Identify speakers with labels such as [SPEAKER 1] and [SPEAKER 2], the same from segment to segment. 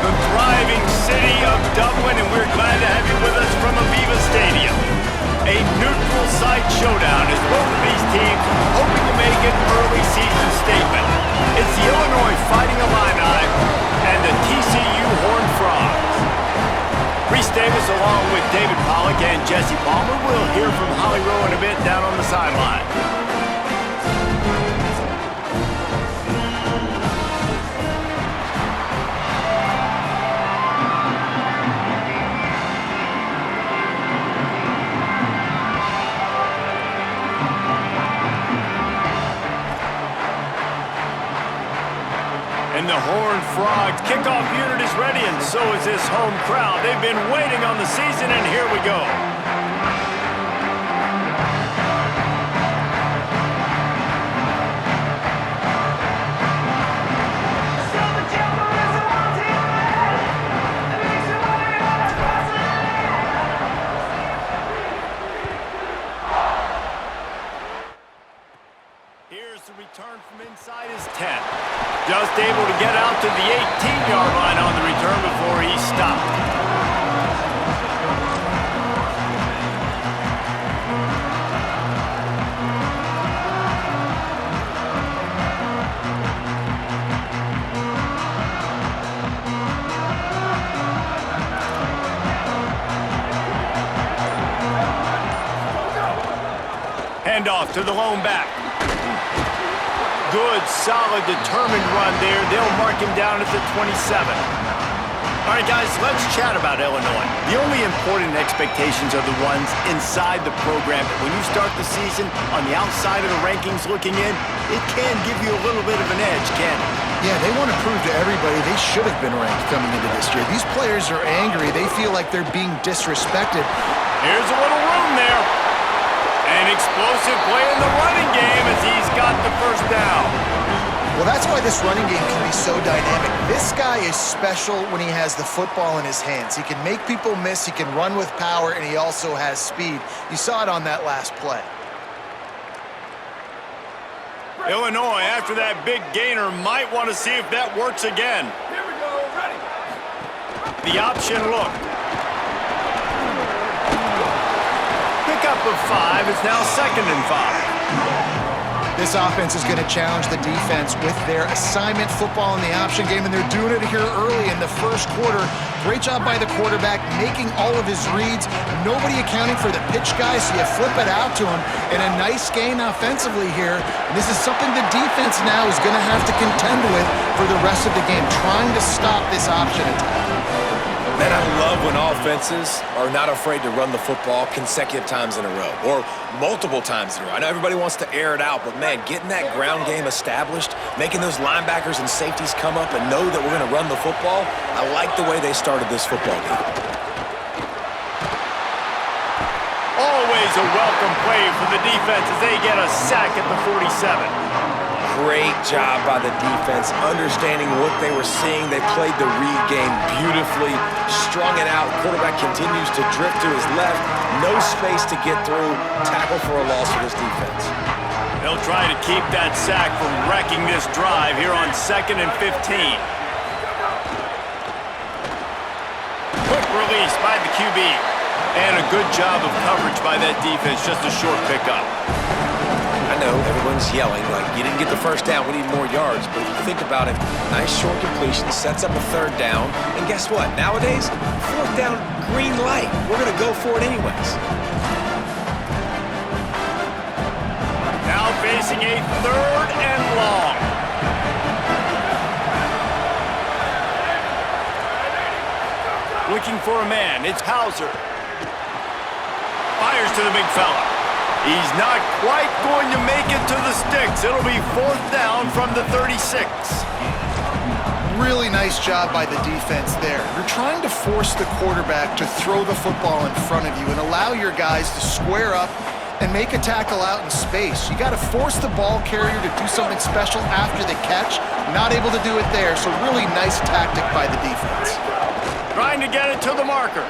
[SPEAKER 1] the thriving city of Dublin, and we're glad to have you with us from Aviva Stadium. A neutral site showdown as both of these teams hoping to make an early season statement. It's the Illinois Fighting Illini and the TCU Horned Frogs. Reese Davis along with David Pollack and Jesse Palmer. We'll hear from Holly Rowe in a bit down on the sideline. And the Horned Frogs kickoff unit is ready, and so is this home crowd. They've been waiting on the season, and here we go. Here's the return from inside his 10. Just able to get out to the 18-yard line on the return before he stopped. Handoff to the lone back. Good, solid, determined run there. They'll mark him down at the 27. All right, guys, let's chat about Illinois. The only important expectations are the ones inside the program. But when you start the season on the outside of the rankings looking in, it can give you a little bit of an edge, can't it?
[SPEAKER 2] Yeah, they want to prove to everybody they should have been ranked coming into this year. These players are angry. They feel like they're being disrespected.
[SPEAKER 1] Here's a little room there. An explosive play in the running game as he's got the first down.
[SPEAKER 2] Well, that's why this running game can be so dynamic. This guy is special when he has the football in his hands. He can make people miss, he can run with power, and he also has speed. You saw it on that last play.
[SPEAKER 1] Illinois, after that big gainer, might want to see if that works again.
[SPEAKER 3] Here we go, ready.
[SPEAKER 1] The option look. Pickup of 5. It's now 2nd and 5.
[SPEAKER 2] This offense is going to challenge the defense with their assignment football in the option game, and they're doing it here early in the first quarter. Great job by the quarterback, making all of his reads. Nobody accounting for the pitch guy, so you flip it out to him. And a nice gain offensively here. And this is something the defense now is going to have to contend with for the rest of the game, trying to stop this option attack.
[SPEAKER 4] Man, I love when offenses are not afraid to run the football consecutive times in a row or multiple times in a row. I know everybody wants to air it out, but man, getting that ground game established, making those linebackers and safeties come up and know that we're going to run the football, I like the way they started this football game.
[SPEAKER 1] Always a welcome play for the defense as they get a sack at the 47.
[SPEAKER 4] Great job by the defense, understanding what they were seeing. They played the read game beautifully, strung it out. Quarterback continues to drift to his left. No space to get through. Tackle for a loss for this defense.
[SPEAKER 1] They'll try to keep that sack from wrecking this drive here on 2nd and 15. Quick release by the QB. And a good job of coverage by that defense. Just a short pickup.
[SPEAKER 4] I know everyone's yelling, like, you didn't get the first down, we need more yards. But if you think about it, nice short completion, sets up a 3rd down. And guess what? Nowadays, 4th down, green light. We're going to go for it anyways.
[SPEAKER 1] Now facing a 3rd and long. Looking for a man. It's Hauser. Fires to the big fella. He's not quite going to make it to the sticks. It'll be 4th down from the 36.
[SPEAKER 2] Really nice job by the defense there. You're trying to force the quarterback to throw the football in front of you and allow your guys to square up and make a tackle out in space. You got to force the ball carrier to do something special after the catch. Not able to do it there, so really nice tactic by the defense.
[SPEAKER 1] Trying to get it to the marker.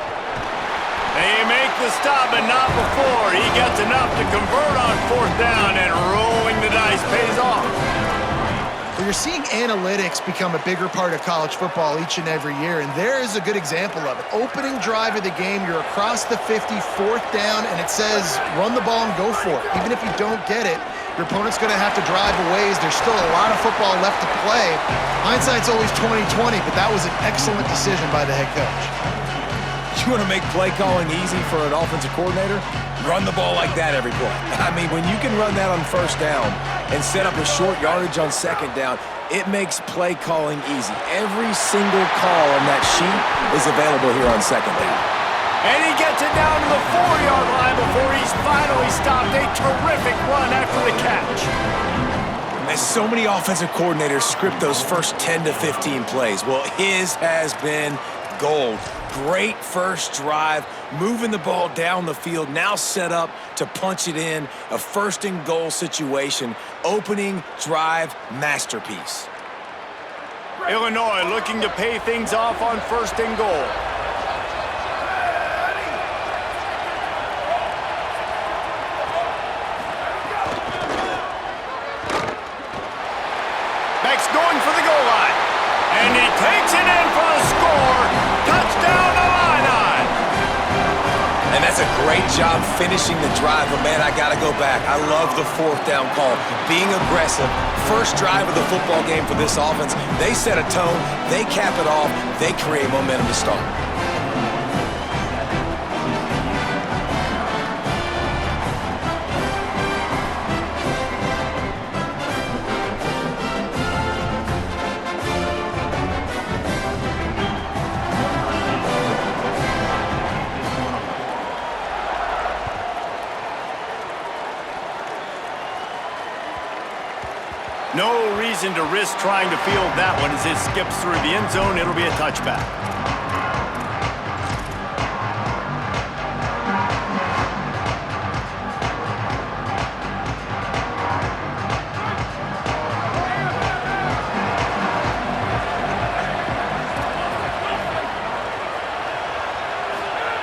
[SPEAKER 1] They make the stop, but not before. He gets enough to convert on 4th down, and rolling the dice pays off.
[SPEAKER 2] Well, you're seeing analytics become a bigger part of college football each and every year, and there is a good example of it. Opening drive of the game, you're across the 50, fourth down, and it says run the ball and go for it. Even if you don't get it, your opponent's going to have to drive a ways. There's still a lot of football left to play. Hindsight's always 20/20, but that was an excellent decision by the head coach.
[SPEAKER 4] You want to make play calling easy for an offensive coordinator? Run the ball like that every play. I mean, when you can run that on first down and set up a short yardage on second down, it makes play calling easy. Every single call on that sheet is available here on second down.
[SPEAKER 1] And he gets it down to the 4-yard line before he's finally stopped. A terrific run after the catch.
[SPEAKER 4] As so many offensive coordinators script those first 10 to 15 plays, well, his has been gold. Great first drive, moving the ball down the field, now set up to punch it in. A first and goal situation, opening drive masterpiece.
[SPEAKER 1] Illinois looking to pay things off on first and goal. Beck's going for the goal line. And he takes it in for the score. Touchdown, Illini!
[SPEAKER 4] And that's a great job finishing the drive, but man, I gotta go back. I love the fourth down call. Being aggressive, first drive of the football game for this offense. They set a tone, they cap it off, they create momentum to start.
[SPEAKER 1] No reason to risk trying to field that one as it skips through the end zone. It'll be a touchback.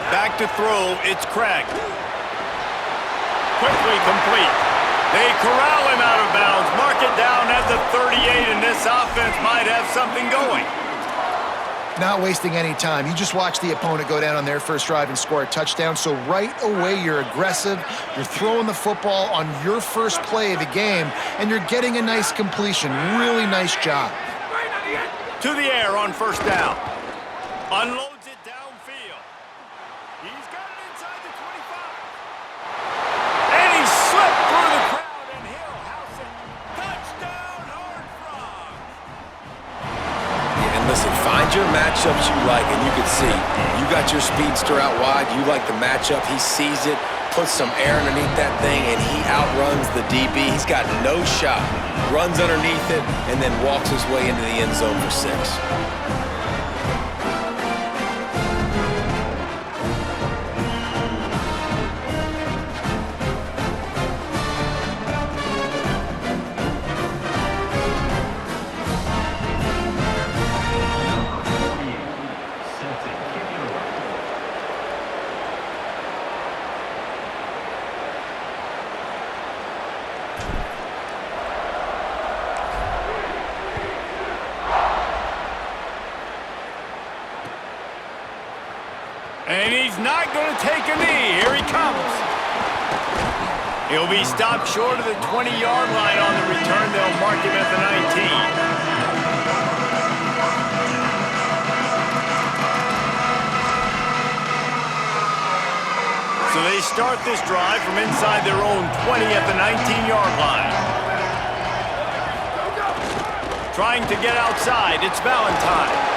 [SPEAKER 1] Back to throw, it's Craig. Quickly complete. They corral him out of bounds, mark it down at the 38, and this offense might have something going.
[SPEAKER 2] Not wasting any time. You just watch the opponent go down on their first drive and score a touchdown, so right away you're aggressive, you're throwing the football on your first play of the game, and you're getting a nice completion. Really nice job.
[SPEAKER 1] To the air on first down. Unloads it downfield. He's got it inside the 25. And he slipped through the crowd.
[SPEAKER 4] Listen, find your matchups you like, and you can see. You got your speedster out wide. You like the matchup. He sees it, puts some air underneath that thing, and he outruns the DB. He's got no shot. Runs underneath it, and then walks his way into the end zone for 6.
[SPEAKER 1] And he's not going to take a knee. Here he comes. He'll be stopped short of the 20-yard line on the return. They'll mark him at the 19. So they start this drive from inside their own 20 at the 19-yard line. Trying to get outside, it's Valentine.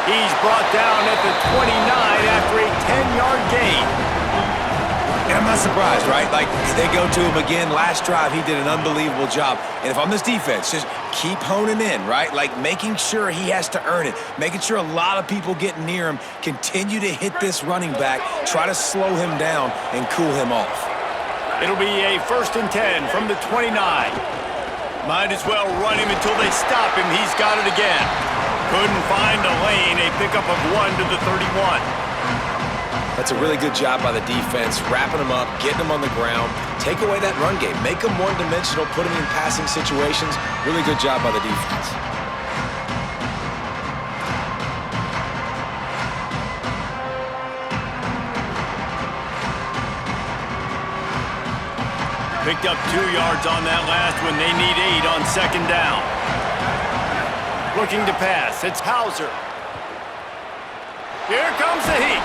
[SPEAKER 1] He's brought down at the 29 after a 10-yard gain.
[SPEAKER 4] And I'm not surprised, right? Like, they go to him again. Last drive, he did an unbelievable job. And if I'm this defense, just keep honing in, right? Like, making sure he has to earn it. Making sure a lot of people get near him. Continue to hit this running back. Try to slow him down and cool him off.
[SPEAKER 1] It'll be a 1st and 10 from the 29. Might as well run him until they stop him. He's got it again. Couldn't find a lane. A pickup of 1 to the 31.
[SPEAKER 4] That's a really good job by the defense, wrapping them up, getting them on the ground, take away that run game, make them one-dimensional, put them in passing situations. Really good job by the defense.
[SPEAKER 1] Picked up 2 yards on that last one. They need 8 on second down. Looking to pass. It's Hauser. Here comes the heat.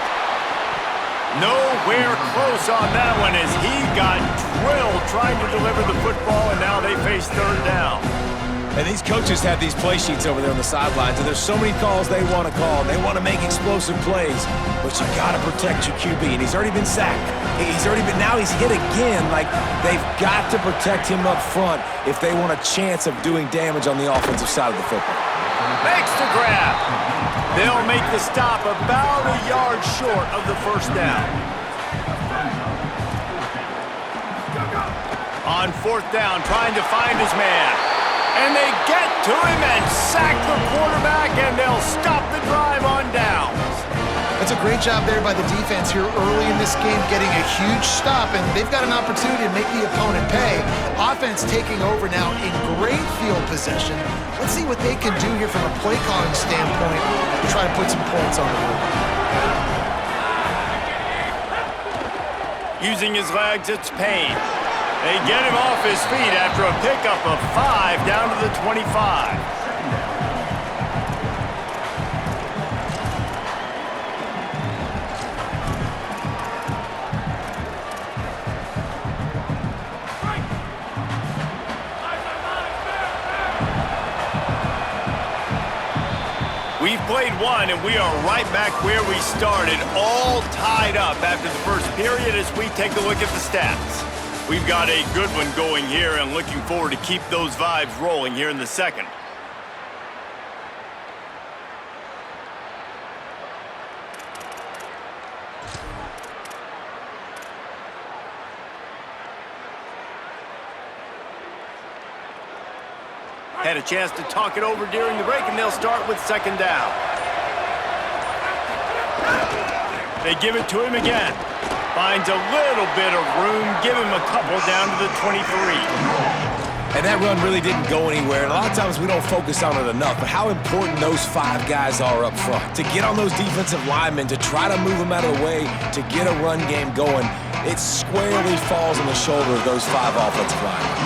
[SPEAKER 1] Nowhere close on that one as he got drilled trying to deliver the football, and now they face third down.
[SPEAKER 4] And these coaches have these play sheets over there on the sidelines, and there's so many calls they want to call. They want to make explosive plays, but you got to protect your QB, and he's already been sacked. Now he's hit again. Like, they've got to protect him up front if they want a chance of doing damage on the offensive side of the football.
[SPEAKER 1] Makes the grab. They'll make the stop about a yard short of the first down. On fourth down, trying to find his man. And they get to him and sack the quarterback, and they'll stop the drive on downs.
[SPEAKER 2] That's a great job there by the defense here early in this game, getting a huge stop, and they've got an opportunity to make the opponent pay. Offense taking over now in great field possession. Let's see what they can do here from a play calling standpoint to try to put some points on the board.
[SPEAKER 1] Using his legs, it's Payne. They get him off his feet after a pickup of 5 down to the 25. We've played one, and we are right back where we started, all tied up after the first period as we take a look at the stats. We've got a good one going here and looking forward to keep those vibes rolling here in the second. Had a chance to talk it over during the break, and they'll start with second down. They give it to him again. Finds a little bit of room. Give him a couple down to the 23.
[SPEAKER 4] And that run really didn't go anywhere. And a lot of times we don't focus on it enough, but how important those 5 guys are up front. To get on those defensive linemen, to try to move them out of the way, to get a run game going, it squarely falls on the shoulder of those 5 offensive linemen.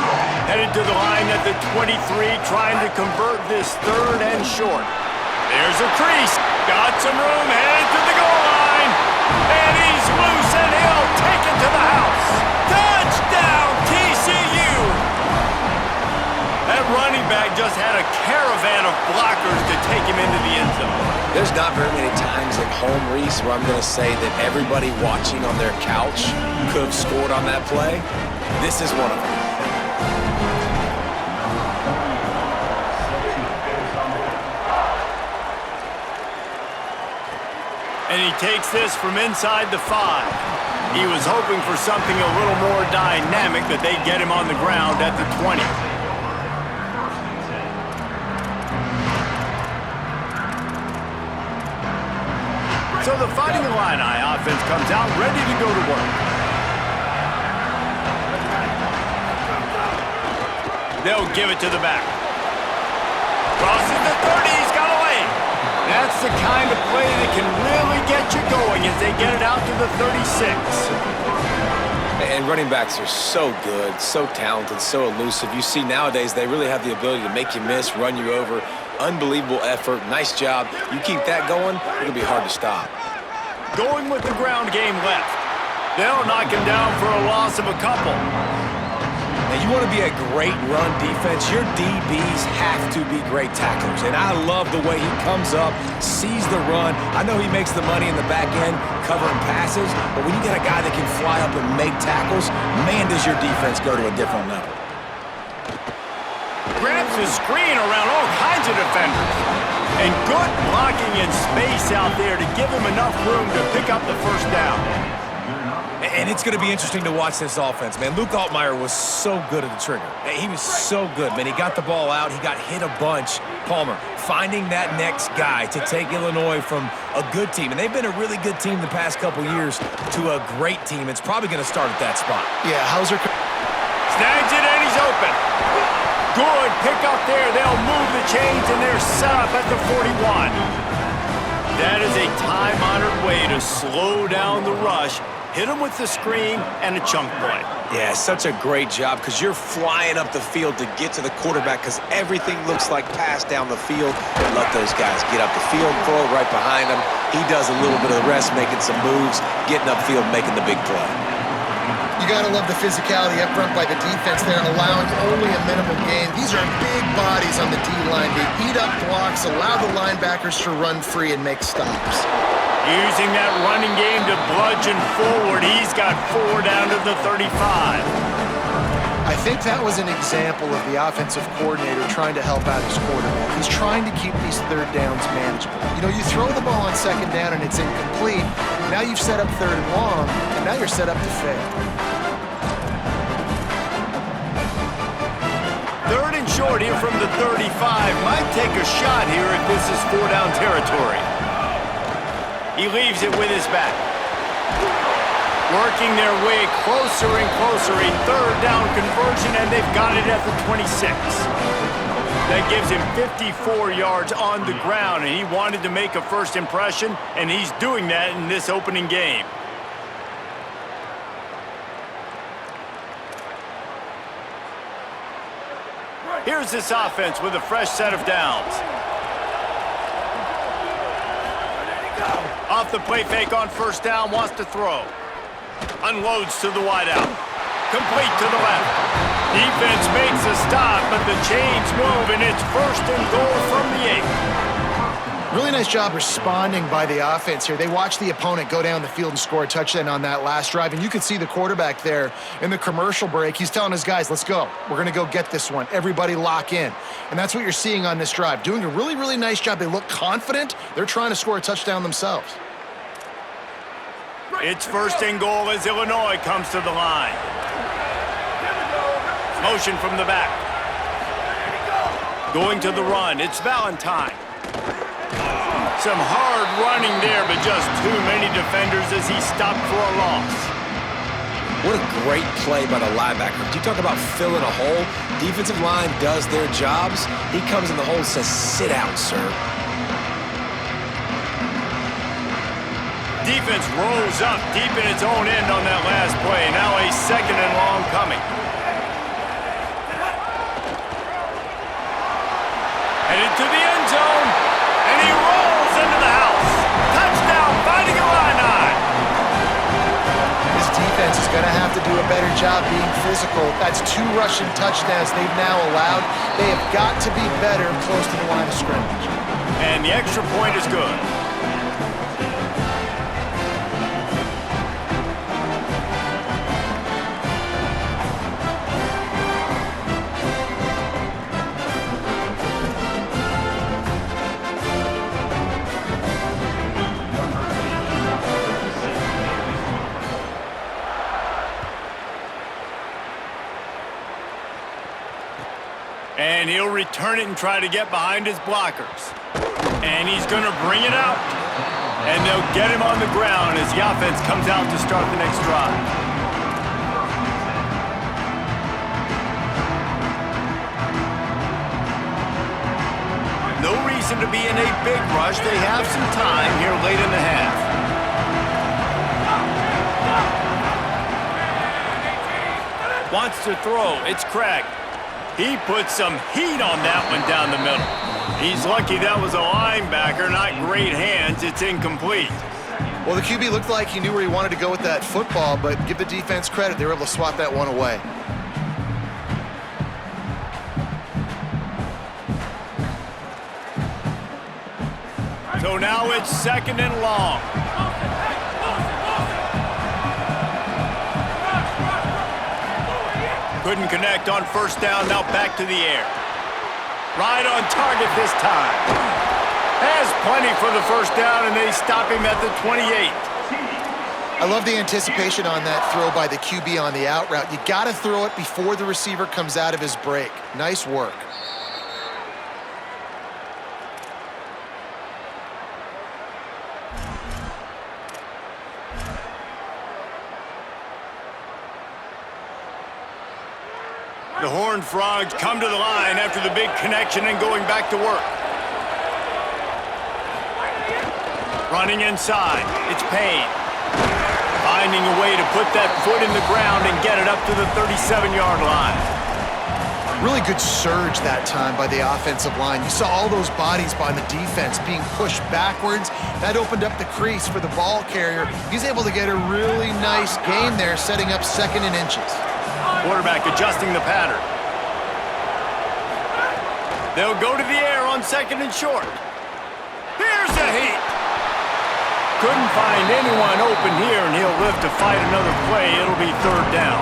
[SPEAKER 1] Headed to the line at the 23, trying to convert this third and short. There's a crease. Got some room, headed to the goal line. And he's loose, and he'll take it to the house. Touchdown, TCU! That running back just had a caravan of blockers to take him into the end zone.
[SPEAKER 4] There's not very many times at home, Reese, where I'm going to say that everybody watching on their couch could have scored on that play. This is one of them.
[SPEAKER 1] And he takes this from inside the 5. He was hoping for something a little more dynamic, but they get him on the ground at the 20. So the Fighting Illini offense comes out ready to go to work. They'll give it to the back. Crosses the 30, he's got away. That's the kind of play that can really get you going as they get it out to the 36.
[SPEAKER 4] And running backs are so good, so talented, so elusive. You see nowadays they really have the ability to make you miss, run you over. Unbelievable effort. Nice job. You keep that going, it'll be hard to stop.
[SPEAKER 1] Going with the ground game left. They'll knock him down for a loss of a couple.
[SPEAKER 4] Now, you want to be a great run defense, your DBs have to be great tacklers. And I love the way he comes up, sees the run. I know he makes the money in the back end covering passes, but when you get a guy that can fly up and make tackles, man, does your defense go to a different level.
[SPEAKER 1] Grabs his screen around all kinds of defenders. And good blocking in space out there to give him enough room to pick up the first down.
[SPEAKER 4] And it's going to be interesting to watch this offense, man. Luke Altmaier was so good at the trigger. He was so good, man. He got the ball out. He got hit a bunch. Palmer, finding that next guy to take Illinois from a good team. And they've been a really good team the past couple years to a great team. It's probably going to start at that spot.
[SPEAKER 2] Yeah, Hauser
[SPEAKER 1] snags it, and he's open. Good pick up there. They'll move the chains, and they're set up at the 41. That is a time-honored way to slow down the rush. Hit him with the screen and a chunk play.
[SPEAKER 4] Yeah, such a great job because you're flying up the field to get to the quarterback because everything looks like pass down the field. Let those guys get up the field, throw it right behind him. He does a little bit of the rest, making some moves, getting upfield, making the big play.
[SPEAKER 2] You got to love the physicality up front by the defense there, allowing only a minimal gain. These are big bodies on the D-line. They eat up blocks, allow the linebackers to run free and make stops.
[SPEAKER 1] Using that running game to bludgeon forward. He's got 4 down to the 35.
[SPEAKER 2] I think that was an example of the offensive coordinator trying to help out his quarterback. He's trying to keep these third downs manageable. You know, you throw the ball on second down and it's incomplete. Now you've set up third and long, and now you're set up to fail.
[SPEAKER 1] Third and short here from the 35. Might take a shot here if this is 4-down territory. He leaves it with his back. Working their way closer and closer. A third down conversion, and they've got it at the 26. That gives him 54 yards on the ground, and he wanted to make a first impression, and he's doing that in this opening game. Here's this offense with a fresh set of downs. Off the play fake on first down, wants to throw. Unloads to the wideout. Complete to the left. Defense makes a stop, but the chains move, and it's 1st and goal from the 8.
[SPEAKER 2] Really nice job responding by the offense here. They watched the opponent go down the field and score a touchdown on that last drive, and you can see the quarterback there in the commercial break. He's telling his guys, let's go. We're going to go get this one. Everybody lock in. And that's what you're seeing on this drive. Doing a really, really nice job. They look confident. They're trying to score a touchdown themselves.
[SPEAKER 1] It's 1st and goal as Illinois comes to the line. Motion from the back. Going to the run. It's Valentine. Some hard running there, but just too many defenders as he stopped for a loss.
[SPEAKER 4] What a great play by the linebacker. You talk about filling a hole. Defensive line does their jobs. He comes in the hole and says, sit down, sir.
[SPEAKER 1] Defense rolls up deep in its own end on that last play. Now a 2nd and long coming. Headed to the end zone, and he rolls into the house. Touchdown, Fighting Illini.
[SPEAKER 2] This defense is going to have to do a better job being physical. That's 2 rushing touchdowns they've now allowed. They have got to be better close to the line of scrimmage.
[SPEAKER 1] And the extra point is good. And he'll return it and try to get behind his blockers. And he's going to bring it out. And they'll get him on the ground as the offense comes out to start the next drive. No reason to be in a big rush. They have some time here late in the half. Wants to throw. It's Craig. He put some heat on that one down the middle. He's lucky that was a linebacker, not great hands. It's incomplete.
[SPEAKER 2] Well, the QB looked like he knew where he wanted to go with that football, but give the defense credit. They were able to swat that one away.
[SPEAKER 1] So now it's 2nd and long. Couldn't connect on first down, now back to the air. Right on target this time. Has plenty for the first down, and they stop him at the 28.
[SPEAKER 2] I love the anticipation on that throw by the QB on the out route. You got to throw it before the receiver comes out of his break. Nice work.
[SPEAKER 1] The Horned Frogs come to the line after the big connection and going back to work. Running inside, it's Payne. Finding a way to put that foot in the ground and get it up to the 37-yard line.
[SPEAKER 2] Really good surge that time by the offensive line. You saw all those bodies by the defense being pushed backwards. That opened up the crease for the ball carrier. He's able to get a really nice gain there, setting up 2nd and inches.
[SPEAKER 1] Quarterback adjusting the pattern. They'll go to the air on 2nd and short. Here's a heat. Couldn't find anyone open here, and he'll live to fight another play. It'll be 3rd down.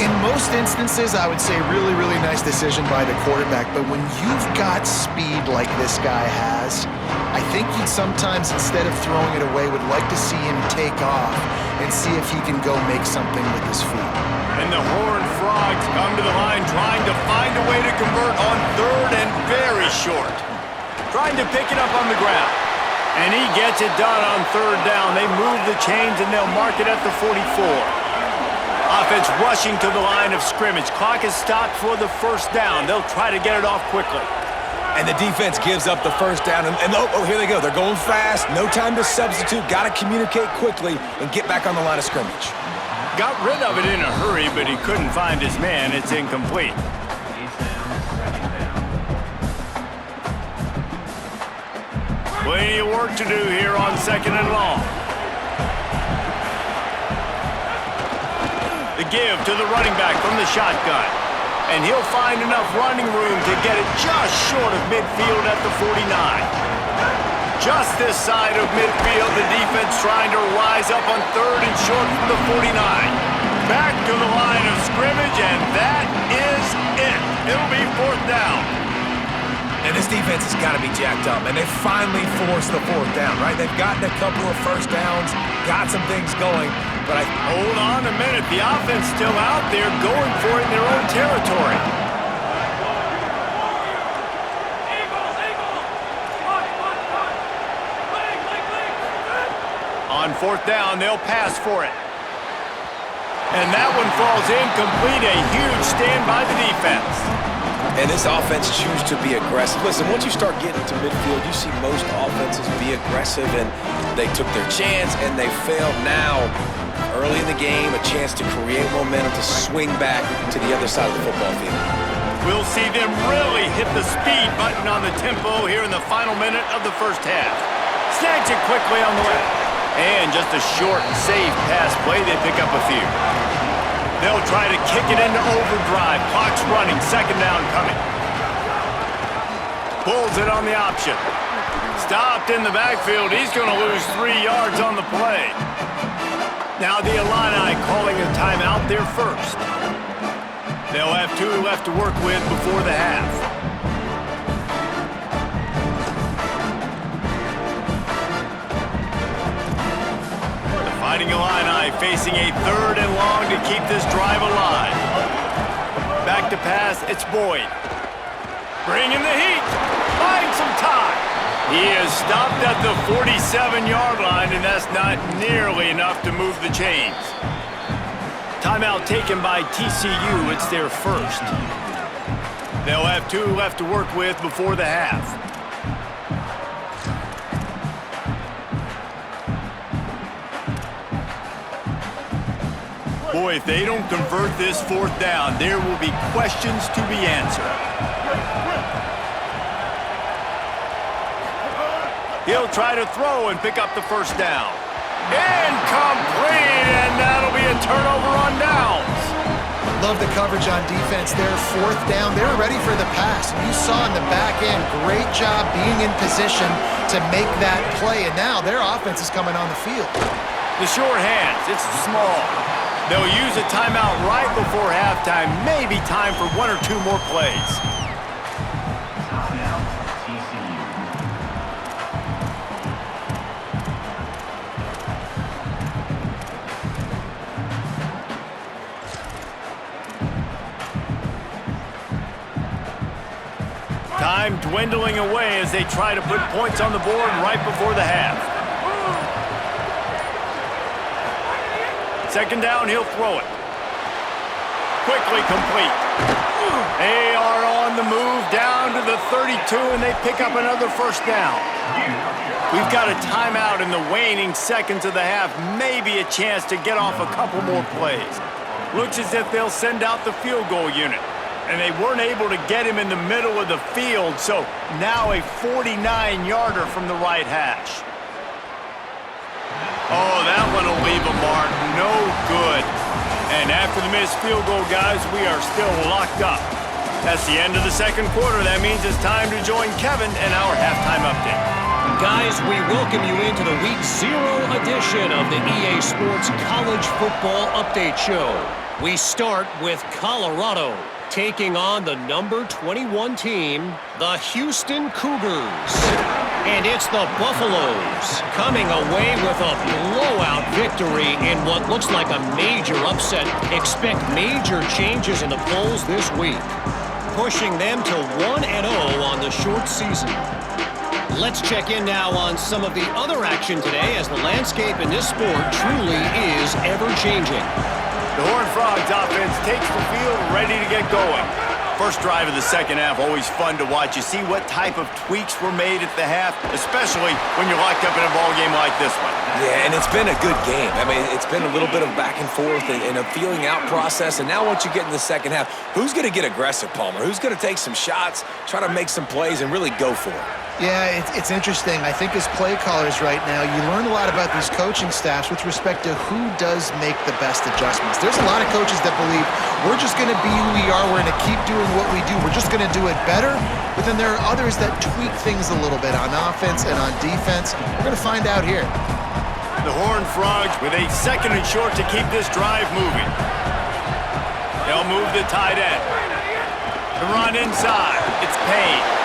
[SPEAKER 2] In most instances, I would say really, really nice decision by the quarterback. But when you've got speed like this guy has, I think he sometimes, instead of throwing it away, would like to see him take off and see if he can go make something with his feet.
[SPEAKER 1] And the Horned Frogs come to the line trying to find a way to convert on 3rd and very short. Trying to pick it up on the ground. And he gets it done on 3rd down. They move the chains and they'll mark it at the 44. Offense rushing to the line of scrimmage. Clock is stopped for the 1st down. They'll try to get it off quickly.
[SPEAKER 4] And the defense gives up the 1st down. And oh, here they go. They're going fast. No time to substitute. Got to communicate quickly and get back on the line of scrimmage.
[SPEAKER 1] Got rid of it in a hurry, but he couldn't find his man. It's incomplete. Plenty of work to do here on 2nd and long. The give to the running back from the shotgun. And he'll find enough running room to get it just short of midfield at the 49. Just this side of midfield, the defense trying to rise up on 3rd and short from the 49. Back to the line of scrimmage, and that is it. It'll be 4th down.
[SPEAKER 4] And this defense has got to be jacked up, and they finally forced the 4th down, right? They've gotten a couple of 1st downs, got some things going, but
[SPEAKER 1] hold on a minute. The offense still out there going for it in their own territory. On 4th down, they'll pass for it. And that one falls incomplete. A huge stand by the defense.
[SPEAKER 4] And this offense chooses to be aggressive. Listen, once you start getting to midfield, you see most offenses be aggressive, and they took their chance, and they failed. Now, early in the game, a chance to create momentum to swing back to the other side of the football field.
[SPEAKER 1] We'll see them really hit the speed button on the tempo here in the final minute of the 1st half. Snags it quickly on the left. And just a short, safe pass play, they pick up a few. They'll try to kick it into overdrive. Clock's running, 2nd down coming. Pulls it on the option. Stopped in the backfield. He's going to lose 3 yards on the play. Now the Illini calling a timeout there first. They'll have 2 left to work with before the half. Fighting Illini facing a 3rd and long to keep this drive alive. Back to pass, it's Boyd. Bringing the heat, buying some time. He is stopped at the 47-yard line, and that's not nearly enough to move the chains. Timeout taken by TCU, it's their 1st. They'll have 2 left to work with before the half. Boy, if they don't convert this 4th down, there will be questions to be answered. He'll try to throw and pick up the 1st down. Incomplete, and that'll be a turnover on downs.
[SPEAKER 2] Love the coverage on defense there. 4th down, they were ready for the pass. You saw in the back end, great job being in position to make that play, and now their offense is coming on the field.
[SPEAKER 1] The short hands, it's small. They'll use a timeout right before halftime. Maybe time for 1 or 2 more plays. time dwindling away as they try to put points on the board right before the half. Second down, he'll throw it. Quickly complete. They are on the move down to the 32, and they pick up another first down. We've got a timeout in the waning seconds of the half. Maybe a chance to get off a couple more plays. Looks as if they'll send out the field goal unit. And they weren't able to get him in the middle of the field, so now a 49-yarder from the right hash. Oh, that one will leave a mark. No good. And after the missed field goal, guys, we are still locked up. That's the end of the second quarter. That means it's time to join Kevin and our halftime update.
[SPEAKER 3] Guys, we welcome you into the Week 0 edition of the EA Sports College Football Update Show. We start with Colorado, taking on the number 21 team, the Houston Cougars. And it's the Buffaloes coming away with a blowout victory in what looks like a major upset. Expect major changes in the polls this week, pushing them to 1-0 on the short season. Let's check in now on some of the other action today, as the landscape in this sport truly is ever-changing.
[SPEAKER 1] The Horned Frogs offense takes the field ready to get going. First drive of the second half, always fun to watch. You see what type of tweaks were made at the half, especially when you're locked up in a ball game like this one.
[SPEAKER 4] Yeah, and it's been a good game. I mean, it's been a little bit of back and forth and a feeling out process. And now once you get in the second half, who's going to get aggressive, Palmer? Who's going to take some shots, try to make some plays, and really go for it?
[SPEAKER 2] Yeah, it's interesting. I think as play callers right now, you learn a lot about these coaching staffs with respect to who does make the best adjustments. There's a lot of coaches that believe we're just going to be who we are. We're going to keep doing what we do. We're just going to do it better. But then there are others that tweak things a little bit on offense and on defense. We're going to find out here.
[SPEAKER 1] The Horned Frogs with a second and short to keep this drive moving. They'll move the tight end. The run inside. It's Payne.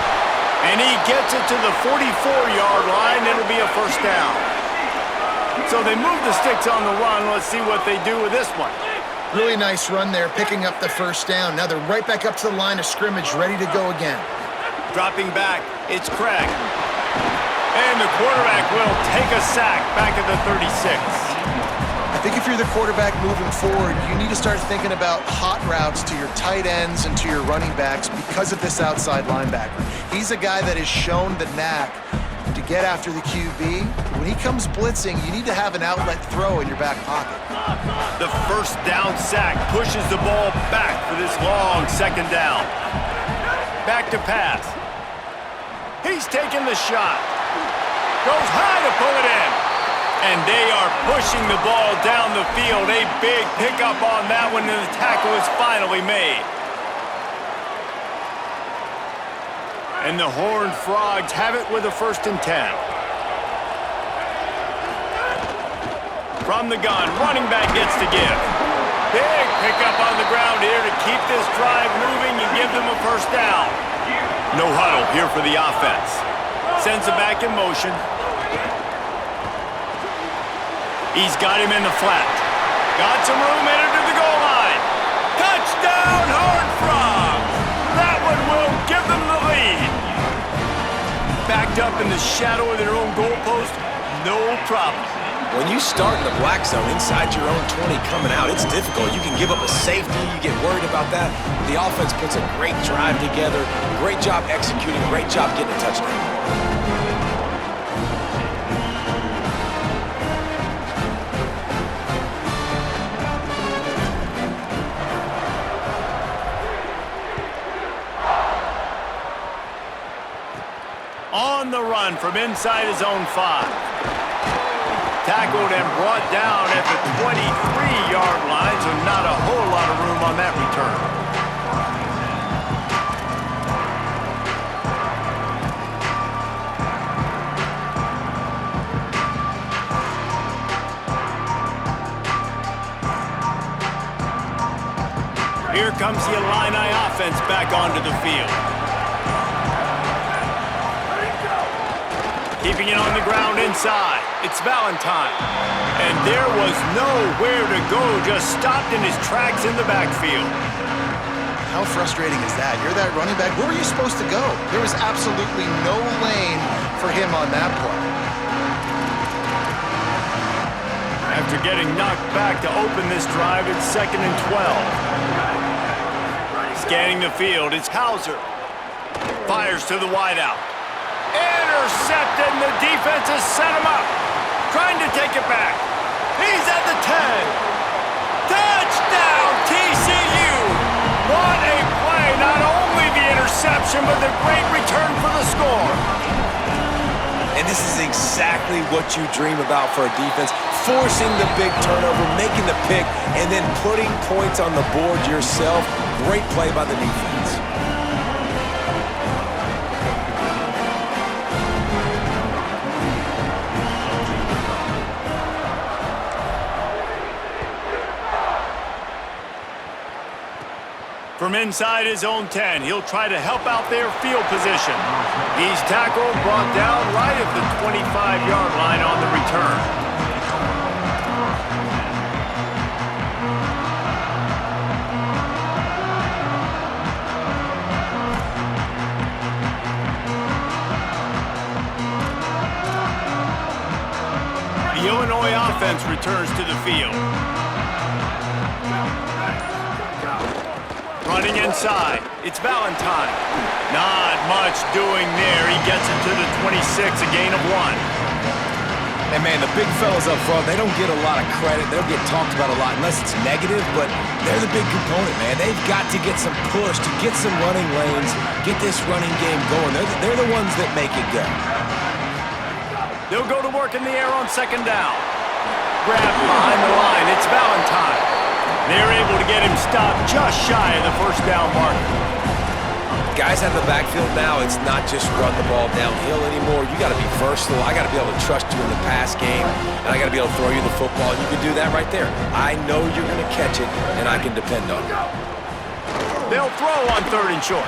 [SPEAKER 1] And he gets it to the 44-yard line. It'll be a first down. So they move the sticks on the run. Let's see what they do with this one.
[SPEAKER 2] Really nice run there, picking up the first down. Now they're right back up to the line of scrimmage, ready to go again.
[SPEAKER 1] Dropping back, it's Craig. And the quarterback will take a sack back at the 36.
[SPEAKER 2] I think if you're the quarterback moving forward, you need to start thinking about hot routes to your tight ends and to your running backs because of this outside linebacker. He's a guy that has shown the knack to get after the QB. When he comes blitzing, you need to have an outlet throw in your back pocket.
[SPEAKER 1] The first down sack pushes the ball back for this long second down. Back to pass. He's taking the shot. Goes high to pull it in. And they are pushing the ball down the field. A big pickup on that one, and the tackle is finally made. And the Horned Frogs have it with a 1st and 10. From the gun, running back gets to give. Big pickup on the ground here to keep this drive moving and give them a first down. No huddle here for the offense. Sends it back in motion. He's got him in the flat. Got some room, headed to the goal line. Touchdown, Horned Frogs! That one will give them the lead. Backed up in the shadow of their own goalpost, no problem.
[SPEAKER 4] When you start in the black zone inside your own 20 coming out, it's difficult. You can give up a safety. You get worried about that. The offense puts a great drive together. Great job executing. Great job getting a touchdown.
[SPEAKER 1] On the run from inside his own 5. Tackled and brought down at the 23-yard line, so not a whole lot of room on that return. Here comes the Illini offense back onto the field. Keeping it on the ground inside. It's Valentine. And there was nowhere to go, just stopped in his tracks in the backfield.
[SPEAKER 2] How frustrating is that? You're that running back. Where were you supposed to go? There was absolutely no lane for him on that play.
[SPEAKER 1] After getting knocked back to open this drive, it's 2nd and 12. Scanning the field, it's Hauser. Fires to the wideout. Intercepted, and the defense has set him up. Trying to take it back. He's at the 10. Touchdown, TCU! What a play! Not only the interception, but the great return for the score.
[SPEAKER 4] And this is exactly what you dream about for a defense. Forcing the big turnover, making the pick, and then putting points on the board yourself. Great play by the defense.
[SPEAKER 1] From inside his own 10, he'll try to help out their field position. He's tackled, brought down right at the 25-yard line on the return. The Illinois offense returns to the field. Running inside, it's Valentine. Not much doing there. He gets it to the 26, a gain of 1.
[SPEAKER 4] And man, the big fellas up front, they don't get a lot of credit. They'll get talked about a lot unless it's negative, but they're the big component, man. They've got to get some push, to get some running lanes, get this running game going. They're the ones that make it go.
[SPEAKER 1] They'll go to work in the air on 2nd down. Grabbed behind the line, it's Valentine. They're able to get him stopped just shy of the 1st down marker.
[SPEAKER 4] Guys out of the backfield now, it's not just run the ball downhill anymore. You got to be versatile. I got to be able to trust you in the pass game, and I got to be able to throw you the football. You can do that right there. I know you're going to catch it, and I can depend on it.
[SPEAKER 1] They'll throw on 3rd and short.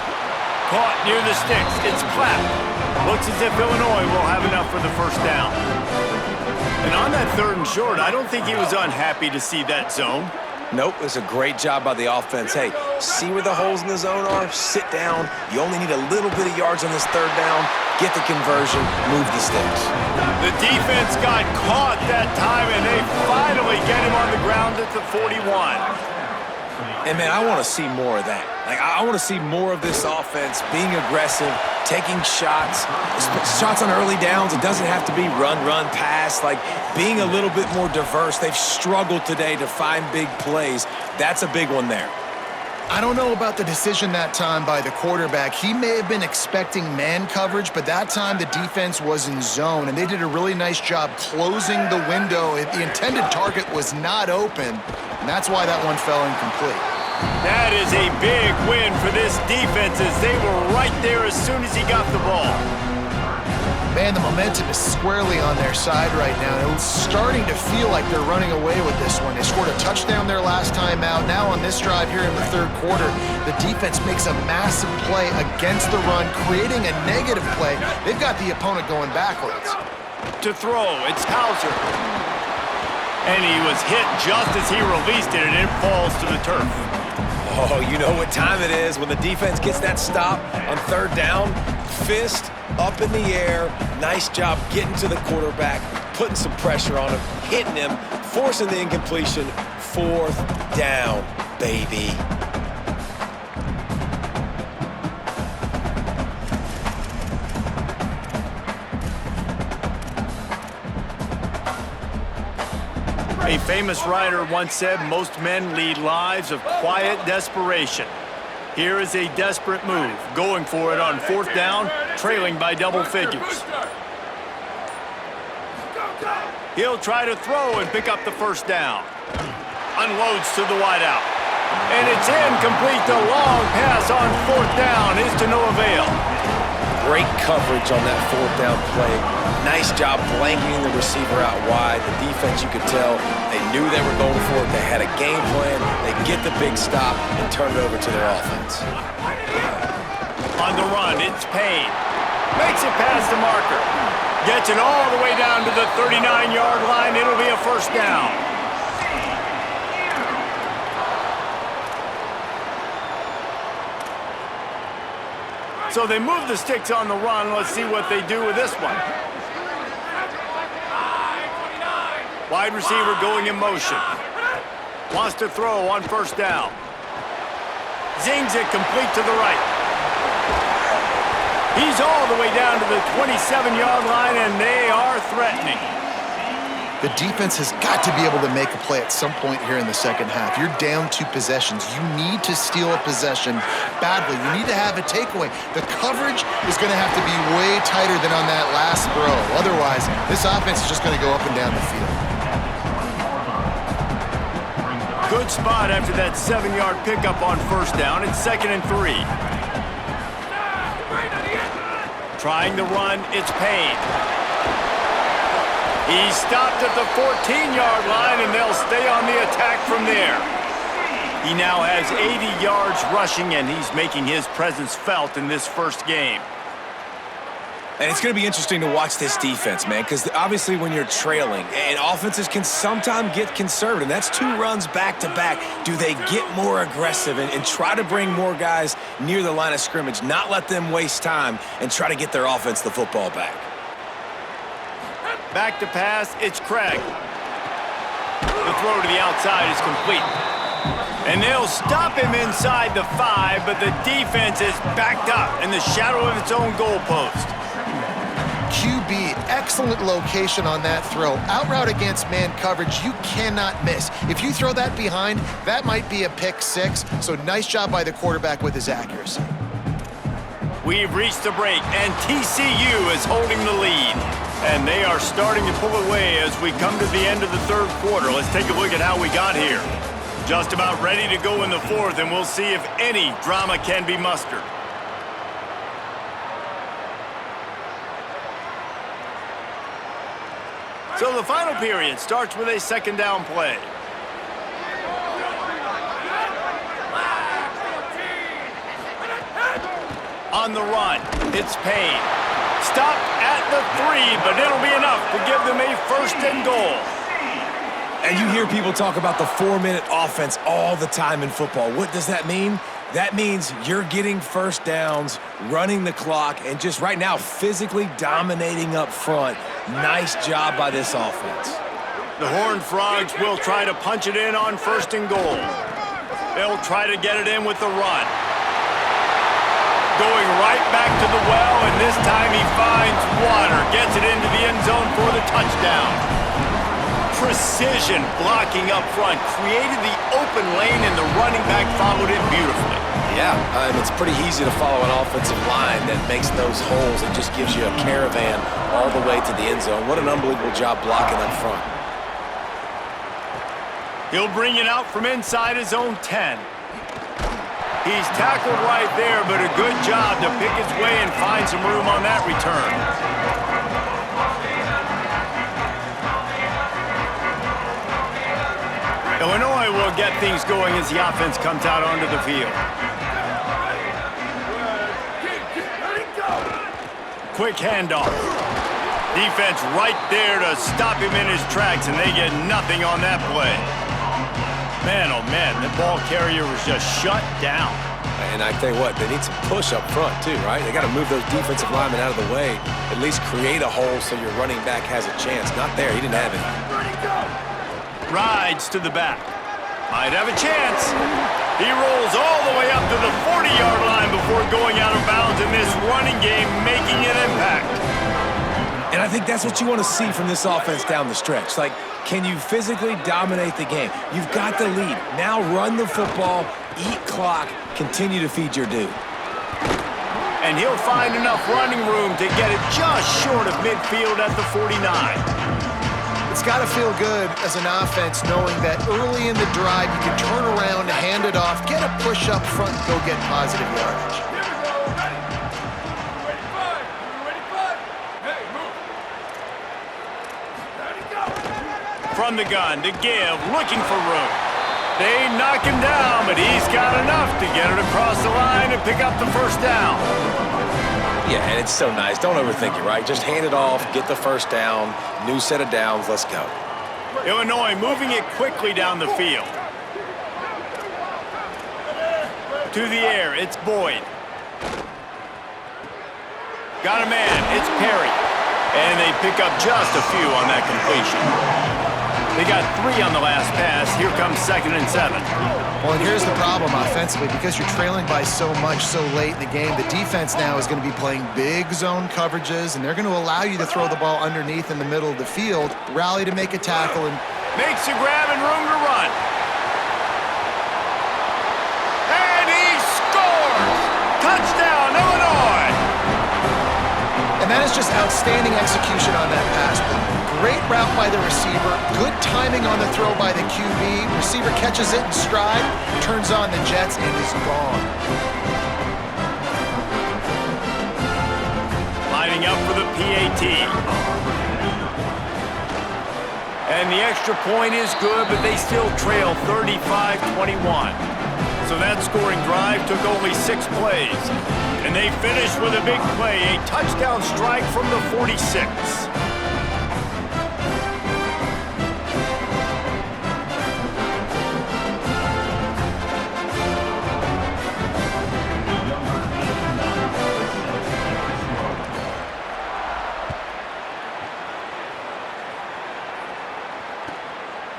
[SPEAKER 1] Caught near the sticks. It's clapped. Looks as if Illinois will have enough for the 1st down. And on that 3rd and short, I don't think he was unhappy to see that zone.
[SPEAKER 4] Nope, it's a great job by the offense. Hey, see where the holes in the zone are? Sit down. You only need a little bit of yards on this 3rd down. Get the conversion, move the sticks.
[SPEAKER 1] The defense got caught that time, and they finally get him on the ground at the 41.
[SPEAKER 4] And, man, I want to see more of that. Like, I want to see more of this offense being aggressive, taking shots, shots on early downs. It doesn't have to be run, pass. Like, being a little bit more diverse. They've struggled today to find big plays. That's a big one there.
[SPEAKER 2] I don't know about the decision that time by the quarterback. He may have been expecting man coverage, but that time the defense was in zone, and they did a really nice job closing the window. The intended target was not open, and that's why that one fell incomplete.
[SPEAKER 1] That is a big win for this defense, as they were right there as soon as he got the ball.
[SPEAKER 2] Man, the momentum is squarely on their side right now. It's starting to feel like they're running away with this one. They scored a touchdown their last time out. Now on this drive here in the 3rd quarter, the defense makes a massive play against the run, creating a negative play. They've got the opponent going backwards.
[SPEAKER 1] To throw, it's Hauser. And he was hit just as he released it, and it falls to the turf.
[SPEAKER 4] Oh, you know what time it is when the defense gets that stop on 3rd down. Fist up in the air. Nice job getting to the quarterback, putting some pressure on him, hitting him, forcing the incompletion. 4th down, baby.
[SPEAKER 1] A famous writer once said, most men lead lives of quiet desperation. Here is a desperate move, going for it on 4th down, trailing by double figures. He'll try to throw and pick up the 1st down. Unloads to the wideout. And it's incomplete. The long pass on 4th down is to no avail.
[SPEAKER 4] Great coverage on that 4th down play. Nice job blanketing the receiver out wide. The defense, you could tell, they knew they were going for it. They had a game plan. They get the big stop and turn it over to their offense.
[SPEAKER 1] On the run, it's Payne. Makes it past the marker. Gets it all the way down to the 39-yard line. It'll be a 1st down. So they move the sticks on the run. Let's see what they do with this one. Wide receiver going in motion. Wants to throw on first down. Zings it complete to the right. He's all the way down to the 27-yard line, and they are threatening.
[SPEAKER 2] The defense has got to be able to make a play at some point here in the second half. You're down 2 possessions. You need to steal a possession badly. You need to have a takeaway. The coverage is going to have to be way tighter than on that last throw. Otherwise, this offense is just going to go up and down the field.
[SPEAKER 1] Good spot after that 7-yard pickup on first down. It's 2nd and 3. Trying to run, it's Payne. He's stopped at the 14-yard line, and they'll stay on the attack from there. He now has 80 yards rushing, and he's making his presence felt in this first game.
[SPEAKER 4] And it's going to be interesting to watch this defense, man, because obviously when you're trailing, and offenses can sometimes get conservative. That's 2 runs back-to-back. Do they get more aggressive and try to bring more guys near the line of scrimmage, not let them waste time, and try to get their offense the football back?
[SPEAKER 1] Back to pass, it's Craig. The throw to the outside is complete. And they'll stop him inside the 5, but the defense is backed up in the shadow of its own goalpost.
[SPEAKER 2] QB, excellent location on that throw. Out route against man coverage, you cannot miss. If you throw that behind, that might be a pick 6. So nice job by the quarterback with his accuracy.
[SPEAKER 1] We've reached the break, and TCU is holding the lead. And they are starting to pull away as we come to the end of the 3rd quarter. Let's take a look at how we got here. Just about ready to go in the 4th, and we'll see if any drama can be mustered. So the final period starts with a 2nd down play. On the run, it's Payne. Stopped at the 3, but it'll be enough to give them a 1st and goal.
[SPEAKER 4] And you hear people talk about the 4-minute offense all the time in football. What does that mean? That means you're getting first downs, running the clock, and just right now physically dominating up front. Nice job by this offense.
[SPEAKER 1] The Horned Frogs will try to punch it in on 1st and goal. They'll try to get it in with the run. Going right back to the well, and this time he finds water. Gets it into the end zone for the touchdown. Precision blocking up front. Created the open lane, and the running back followed it beautifully.
[SPEAKER 4] Yeah, it's pretty easy to follow an offensive line that makes those holes and just gives you a caravan all the way to the end zone. What an unbelievable job blocking up front.
[SPEAKER 1] He'll bring it out from inside his own 10. He's tackled right there, but a good job to pick his way and find some room on that return. Illinois will get things going as the offense comes out onto the field. Quick handoff. Defense right there to stop him in his tracks, and they get nothing on that play. Man, oh man, the ball carrier was just shut down.
[SPEAKER 4] And I tell you what, they need some push up front too, right? They got to move those defensive linemen out of the way, at least create a hole so your running back has a chance. Not there, he didn't have any.
[SPEAKER 1] Rides to the back. Might have a chance. He rolls all the way up to the 40-yard line before going out of bounds in this running game, making an impact.
[SPEAKER 4] And I think that's what you want to see from this offense down the stretch. Like, can you physically dominate the game? You've got the lead. Now run the football, eat clock, continue to feed your dude.
[SPEAKER 1] And he'll find enough running room to get it just short of midfield at the 49.
[SPEAKER 2] It's got to feel good as an offense knowing that early in the drive you can turn around, hand it off, get a push up front, go get positive yardage.
[SPEAKER 1] From the gun to give, looking for room. They knock him down, but he's got enough to get it across the line and pick up the 1st down.
[SPEAKER 4] Yeah, and it's so nice. Don't overthink it, right? Just hand it off, get the 1st down, new set of downs, let's go.
[SPEAKER 1] Illinois moving it quickly down the field. To the air, it's Boyd. Got a man. It's Perry. And they pick up just a few on that completion. They got 3 on the last pass. Here comes 2nd and 7.
[SPEAKER 2] Well, and here's the problem offensively. Because you're trailing by so much so late in the game, the defense now is going to be playing big zone coverages, and they're going to allow you to throw the ball underneath in the middle of the field, rally to make a tackle, and
[SPEAKER 1] makes a grab and room to run. And he scores! Touchdown, Illinois!
[SPEAKER 2] And that is just outstanding execution on that pass play. Great route by the receiver, good timing on the throw by the QB. Receiver catches it in stride, turns on the jets, and is gone.
[SPEAKER 1] Lining up for the PAT. And the extra point is good, but they still trail 35-21. So that scoring drive took only 6 plays. And they finished with a big play, a touchdown strike from the 46.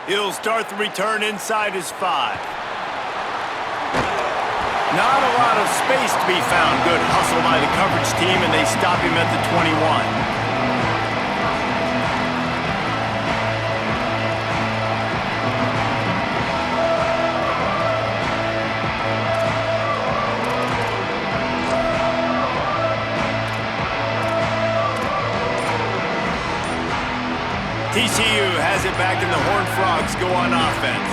[SPEAKER 1] He'll start the return inside his 5. Not a lot of space to be found. Good hustle by the coverage team, and they stop him at the 21. TCU has it back, and the Horned Frogs go on offense.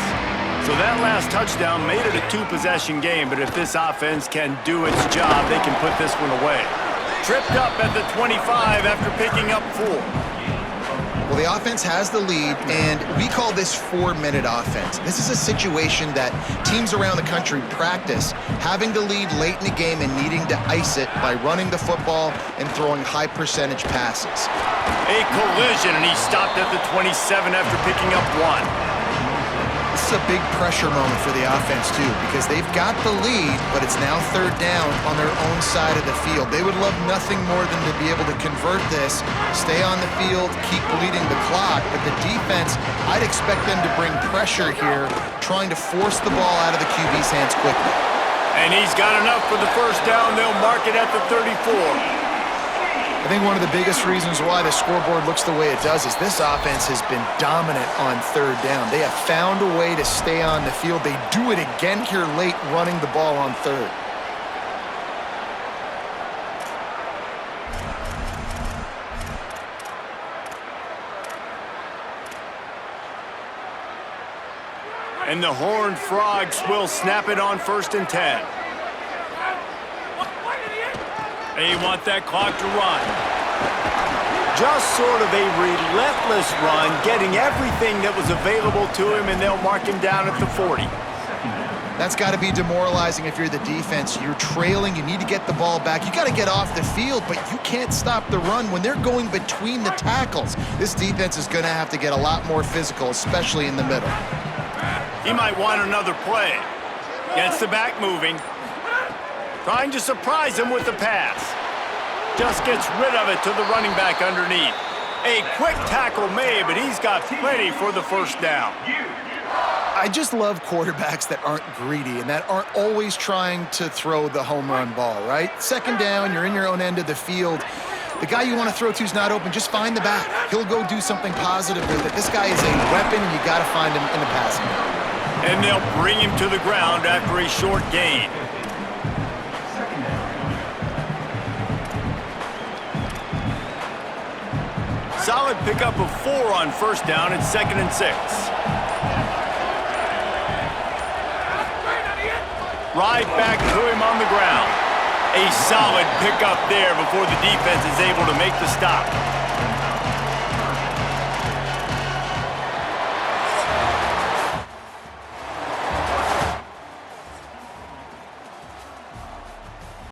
[SPEAKER 1] So that last touchdown made it a 2-possession game, but if this offense can do its job, they can put this one away. Tripped up at the 25 after picking up 4.
[SPEAKER 2] Well, the offense has the lead, and we call this 4-minute offense. This is a situation that teams around the country practice, having the lead late in the game and needing to ice it by running the football and throwing high-percentage passes.
[SPEAKER 1] A collision, and he stopped at the 27 after picking up 1.
[SPEAKER 2] This is a big pressure moment for the offense, too, because they've got the lead, but it's now 3rd down on their own side of the field. They would love nothing more than to be able to convert this, stay on the field, keep bleeding the clock, but the defense, I'd expect them to bring pressure here, trying to force the ball out of the QB's hands quickly.
[SPEAKER 1] And he's got enough for the 1st down. They'll mark it at the 34.
[SPEAKER 2] I think one of the biggest reasons why the scoreboard looks the way it does is this offense has been dominant on 3rd down. They have found a way to stay on the field. They do it again here late, running the ball on 3rd.
[SPEAKER 1] And the Horned Frogs will snap it on 1st and 10. They want that clock to run. Just sort of a relentless run, getting everything that was available to him, and they'll mark him down at the 40.
[SPEAKER 2] That's got to be demoralizing if you're the defense. You're trailing, you need to get the ball back. You got to get off the field, but you can't stop the run when they're going between the tackles. This defense is going to have to get a lot more physical, especially in the middle.
[SPEAKER 1] He might want another play. Gets the back moving. Trying to surprise him with the pass. Just gets rid of it to the running back underneath. A quick tackle made, but he's got plenty for the 1st down.
[SPEAKER 2] I just love quarterbacks that aren't greedy and that aren't always trying to throw the home run ball, right? 2nd down, you're in your own end of the field. The guy you want to throw to is not open. Just find the back. He'll go do something positive with it. This guy is a weapon, and you got to find him in the passing game.
[SPEAKER 1] And they'll bring him to the ground after a short gain. Solid pickup of 4 on 1st down and 2nd and 6. Right back to him on the ground. A solid pickup there before the defense is able to make the stop.